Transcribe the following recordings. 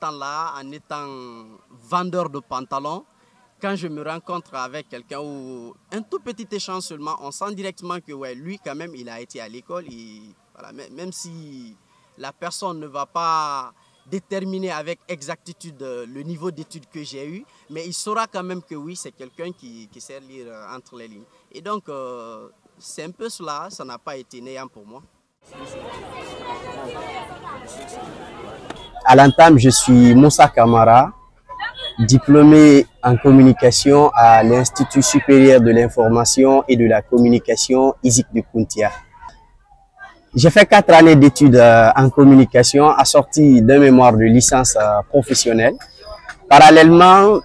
étant là, en étant vendeur de pantalons, quand je me rencontre avec quelqu'un ou un tout petit échange seulement, on sent directement que ouais, lui quand même il a été à l'école. Voilà, même si la personne ne va pas déterminer avec exactitude le niveau d'études que j'ai eu, mais il saura quand même que oui, c'est quelqu'un qui sait lire entre les lignes. Et donc, c'est un peu cela, ça n'a pas été néant pour moi. À l'entame, je suis Moussa Kamara, diplômé en communication à l'Institut supérieur de l'information et de la communication ISIC de Kountia. J'ai fait 4 années d'études en communication, assorties d'un mémoire de licence professionnelle. Parallèlement,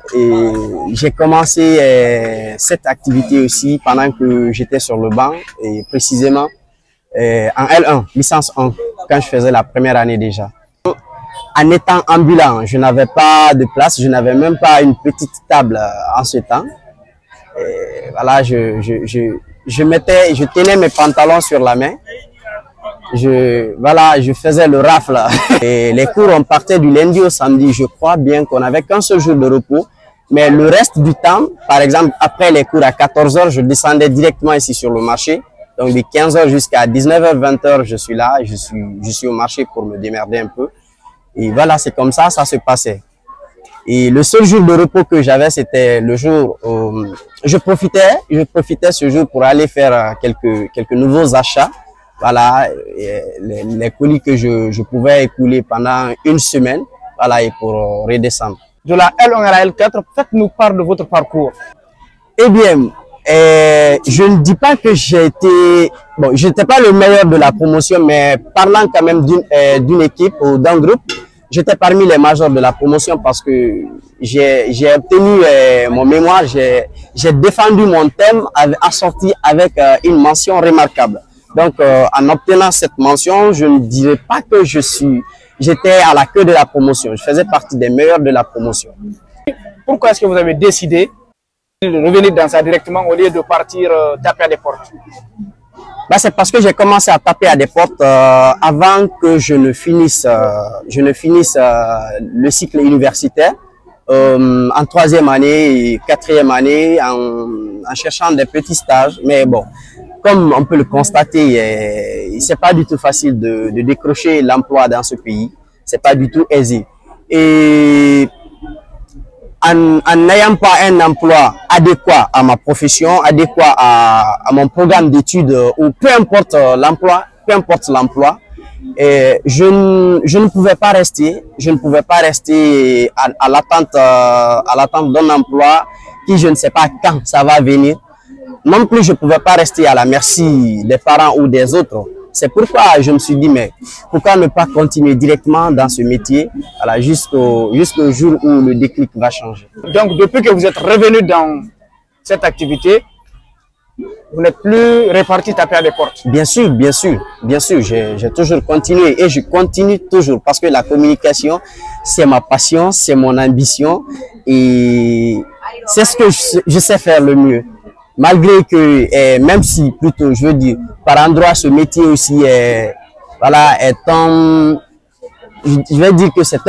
j'ai commencé cette activité aussi pendant que j'étais sur le banc, et précisément en L1, licence 1, quand je faisais la première année déjà. En étant ambulant, je n'avais pas de place, je n'avais même pas une petite table en ce temps. Et voilà, je tenais mes pantalons sur la main. Je faisais le rafle. Et les cours, on partait du lundi au samedi. Je crois bien qu'on n'avait qu'un seul jour de repos. Mais le reste du temps, par exemple, après les cours à 14 h, je descendais directement ici sur le marché. Donc de 15 h jusqu'à 19 h, 20 h, je suis là. Je suis au marché pour me démerder un peu. Et voilà, c'est comme ça se passait. Et le seul jour de repos que j'avais, c'était le jour où je profitais ce jour pour aller faire quelques nouveaux achats. Voilà, les colis que je pouvais écouler pendant une semaine, voilà, et pour redescendre. De la L1 à la L4, faites-nous part de votre parcours. Eh bien, je ne dis pas que j'ai été, bon, je n'étais pas le meilleur de la promotion, mais parlant quand même d'une équipe ou d'un groupe, j'étais parmi les majors de la promotion parce que j'ai obtenu mon mémoire, j'ai défendu mon thème assorti avec une mention remarquable. Donc, en obtenant cette mention, je ne dirais pas que j'étais à la queue de la promotion. Je faisais partie des meilleurs de la promotion. Pourquoi est-ce que vous avez décidé de revenir dans ça directement au lieu de partir taper à des portes? Ben, c'est parce que j'ai commencé à taper à des portes avant que je ne finisse le cycle universitaire. En 3e année et 4e année, en cherchant des petits stages. Mais bon, comme on peut le constater, c'est pas du tout facile de décrocher l'emploi dans ce pays. C'est pas du tout aisé. Et en n'ayant pas un emploi adéquat à ma profession, adéquat à mon programme d'études, ou peu importe l'emploi, je ne pouvais pas rester à l'attente d'un emploi qui je ne sais pas quand ça va venir. Non plus, je ne pouvais pas rester à la merci des parents ou des autres. C'est pourquoi je me suis dit, mais pourquoi ne pas continuer directement dans ce métier jusqu'au jour où le déclic va changer. Donc, depuis que vous êtes revenu dans cette activité, vous n'êtes plus reparti taper à des portes? Bien sûr, j'ai toujours continué et je continue toujours parce que la communication, c'est ma passion, c'est mon ambition et c'est ce que je sais faire le mieux. Malgré que, même si plutôt, je veux dire, par endroit, ce métier aussi est je vais dire que c'est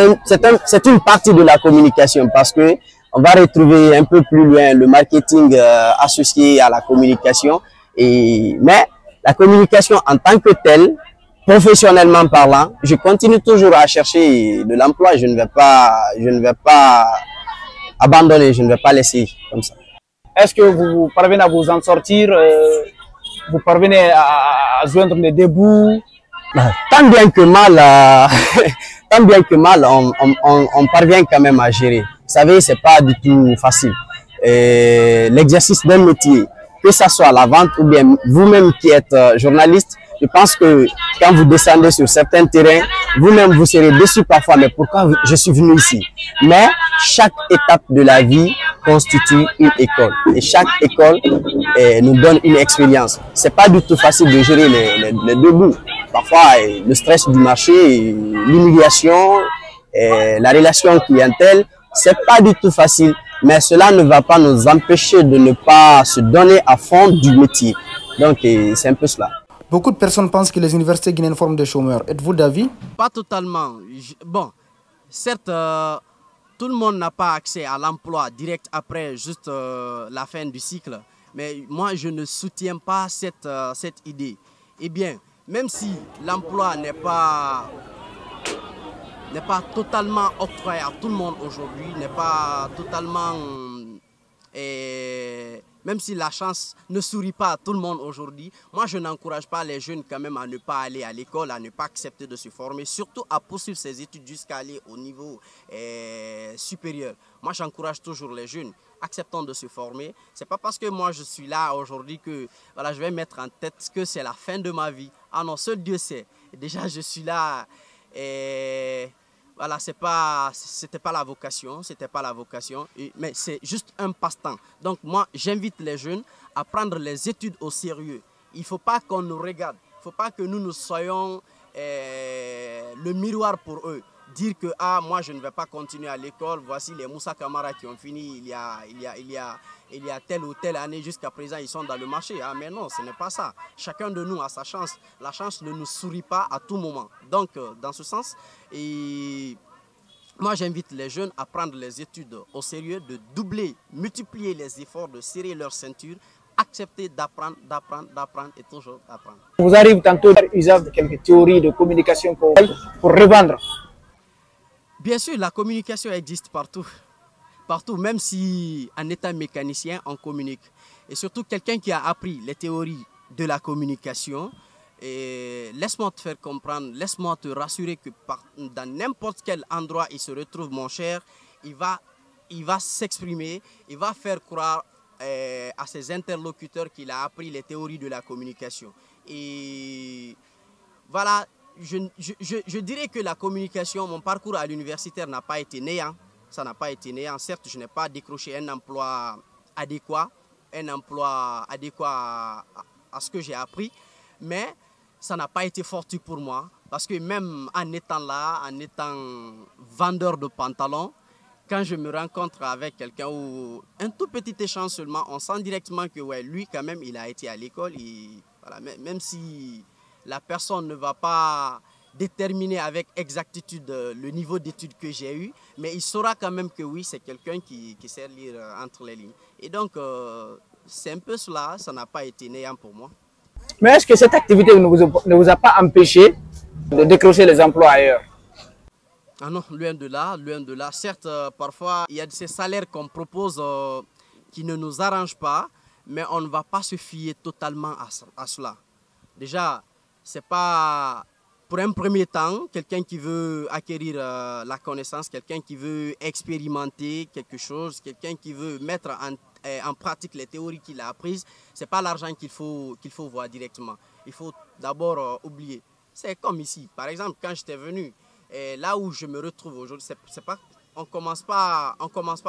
une partie de la communication parce que on va retrouver un peu plus loin le marketing associé à la communication. Mais la communication en tant que telle, professionnellement parlant, je continue toujours à chercher de l'emploi. Je ne vais pas abandonner, je ne vais pas laisser comme ça. Est-ce que vous parvenez à vous en sortir? Vous parvenez à joindre les débuts? Tant bien que mal, on parvient quand même à gérer. Vous savez, c'est pas du tout facile. L'exercice d'un métier, que ce soit la vente ou bien vous-même qui êtes journaliste, je pense que quand vous descendez sur certains terrains, vous-même vous serez déçu parfois, mais pourquoi je suis venu ici? Mais chaque étape de la vie constitue une école et chaque école nous donne une expérience. C'est pas du tout facile de gérer les deux bouts. Parfois, le stress du marché, l'humiliation, la relation clientèle, c'est pas du tout facile. Mais cela ne va pas nous empêcher de ne pas se donner à fond du métier. Donc, c'est un peu cela. Beaucoup de personnes pensent que les universités guinéennes forment des chômeurs. Êtes-vous d'avis? Pas totalement. Bon, certes, tout le monde n'a pas accès à l'emploi direct après juste la fin du cycle. Mais moi, je ne soutiens pas cette idée. Eh bien, même si l'emploi n'est pas totalement octroyé à tout le monde aujourd'hui, n'est pas totalement... même si la chance ne sourit pas à tout le monde aujourd'hui, moi je n'encourage pas les jeunes quand même à ne pas aller à l'école, à ne pas accepter de se former, surtout à poursuivre ses études jusqu'à aller au niveau supérieur. Moi j'encourage toujours les jeunes, acceptant de se former. C'est pas parce que moi je suis là aujourd'hui que voilà, je vais mettre en tête que c'est la fin de ma vie. Ah non, seul Dieu sait. Déjà je suis là et... Voilà, c'était pas la vocation, mais c'est juste un passe-temps. Donc moi, j'invite les jeunes à prendre les études au sérieux. Il ne faut pas qu'on nous regarde, il ne faut pas que nous soyons le miroir pour eux. Dire que moi je ne vais pas continuer à l'école, voici les Moussa Camara qui ont fini il y a telle ou telle année, jusqu'à présent ils sont dans le marché. Mais non, ce n'est pas ça. Chacun de nous a sa chance. La chance ne nous sourit pas à tout moment. Donc dans ce sens, moi j'invite les jeunes à prendre les études au sérieux, de doubler, multiplier les efforts, de serrer leur ceinture, accepter d'apprendre et toujours apprendre. Vous arrivez tantôt à usage de quelques théories de communication pour revendre. Bien sûr, la communication existe partout. Partout, même si en étant mécanicien, on communique. Et surtout, quelqu'un qui a appris les théories de la communication, laisse-moi te faire comprendre, laisse-moi te rassurer que dans n'importe quel endroit il se retrouve, mon cher, il va s'exprimer, il va faire croire à ses interlocuteurs qu'il a appris les théories de la communication. Et voilà. Je dirais que la communication, mon parcours à l'universitaire n'a pas été néant. Ça n'a pas été néant. Certes, je n'ai pas décroché un emploi adéquat à ce que j'ai appris, mais ça n'a pas été fortuit pour moi. Parce que même en étant là, en étant vendeur de pantalons, quand je me rencontre avec quelqu'un ou un tout petit échange seulement, on sent directement que ouais, lui quand même, il a été à l'école. Voilà, même si la personne ne va pas déterminer avec exactitude le niveau d'études que j'ai eu, mais il saura quand même que oui, c'est quelqu'un qui sait lire entre les lignes. Et donc, c'est un peu cela, ça n'a pas été néant pour moi. Mais est-ce que cette activité ne vous a pas empêché de décrocher les emplois ailleurs? Ah non, loin de là, loin de là. Certes, parfois, il y a ces salaires qu'on propose qui ne nous arrangent pas, mais on ne va pas se fier totalement à cela. Déjà, c'est pas pour un premier temps quelqu'un qui veut acquérir la connaissance, quelqu'un qui veut expérimenter quelque chose, quelqu'un qui veut mettre en pratique les théories qu'il a apprises. C'est pas l'argent qu'il faut voir directement. Il faut d'abord oublier. C'est comme ici. Par exemple, quand j'étais venu, là où je me retrouve aujourd'hui, on commence pas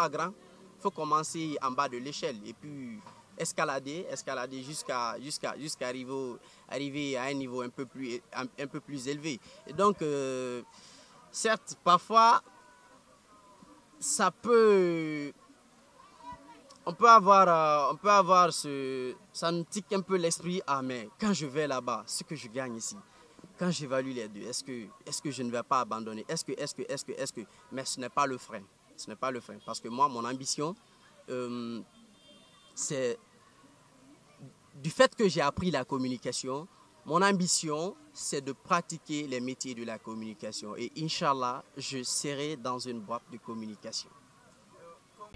grand. Il faut commencer en bas de l'échelle et puis escalader jusqu'à arriver à un niveau un peu plus élevé. Et donc, certes, parfois, ça peut... On peut avoir ça nous tique un peu l'esprit. Ah, mais quand je vais là-bas, ce que je gagne ici, quand j'évalue les deux, est-ce que je ne vais pas abandonner? Est-ce que... Mais ce n'est pas le frein. Ce n'est pas le frein. Parce que moi, mon ambition, c'est... Du fait que j'ai appris la communication, mon ambition, c'est de pratiquer les métiers de la communication. Et Inch'Allah, je serai dans une boîte de communication.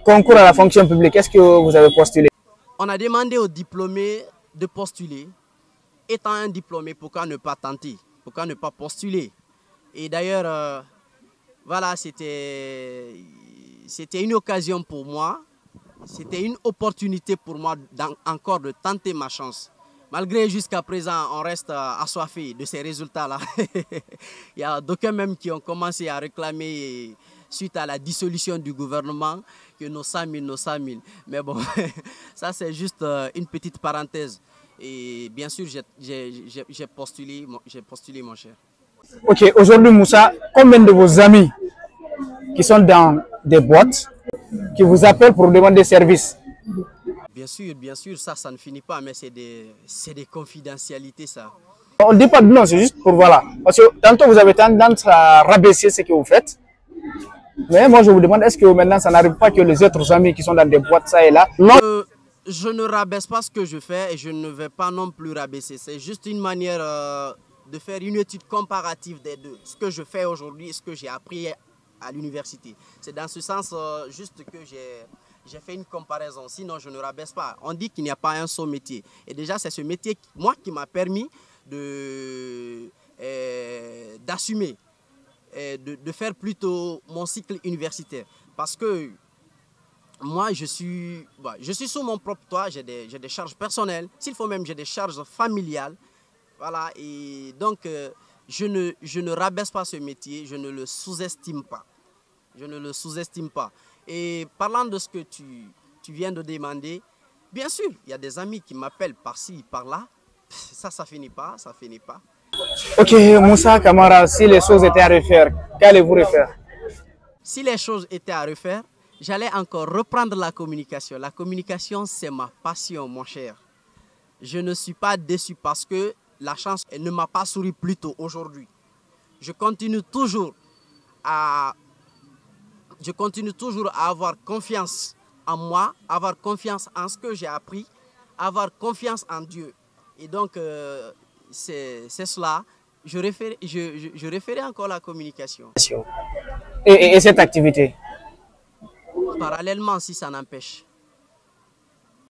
Concours à la fonction publique, est-ce que vous avez postulé? On a demandé aux diplômés de postuler. Étant un diplômé, pourquoi ne pas tenter? Pourquoi ne pas postuler? Et d'ailleurs, voilà, c'était une occasion pour moi. C'était une opportunité pour moi encore de tenter ma chance. Malgré jusqu'à présent, on reste assoiffé de ces résultats-là. Il y a d'aucuns même qui ont commencé à réclamer, suite à la dissolution du gouvernement, que nos 100 000. Mais bon, ça c'est juste une petite parenthèse. Et bien sûr, j'ai postulé, mon cher. Ok, aujourd'hui Moussa, combien de vos amis qui sont dans des boîtes, qui vous appellent pour demander service? Bien sûr, ça ne finit pas, mais c'est des confidentialités, ça. On ne dit pas de non, c'est juste pour voilà. Parce que tantôt vous avez tendance à rabaisser ce que vous faites. Mais moi, je vous demande, est-ce que maintenant, ça n'arrive pas que les autres amis qui sont dans des boîtes, ça et là? Non. Je ne rabaisse pas ce que je fais et je ne vais pas non plus rabaisser. C'est juste une manière de faire une étude comparative des deux. Ce que je fais aujourd'hui et ce que j'ai appris à l'université. C'est dans ce sens juste que j'ai fait une comparaison. Sinon, je ne rabaisse pas. On dit qu'il n'y a pas un seul métier. Et déjà, c'est ce métier, moi, qui m'a permis d'assumer, de faire plutôt mon cycle universitaire. Parce que moi, je suis sous mon propre toit, j'ai des charges personnelles. S'il faut même, j'ai des charges familiales. Voilà, et donc, je ne rabaisse pas ce métier, je ne le sous-estime pas. Je ne le sous-estime pas. Et parlant de ce que tu viens de demander, bien sûr, il y a des amis qui m'appellent par-ci, par-là. Ça finit pas, ça finit pas. Ok, Moussa Camara, si les choses étaient à refaire, qu'allez-vous refaire? Si les choses étaient à refaire, j'allais encore reprendre la communication. La communication, c'est ma passion, mon cher. Je ne suis pas déçu parce que la chance ne m'a pas souri plus tôt aujourd'hui. Je continue toujours à avoir confiance en moi, avoir confiance en ce que j'ai appris, avoir confiance en Dieu. Et donc, c'est cela. Je référais encore la communication. Et cette activité? Parallèlement, si ça n'empêche.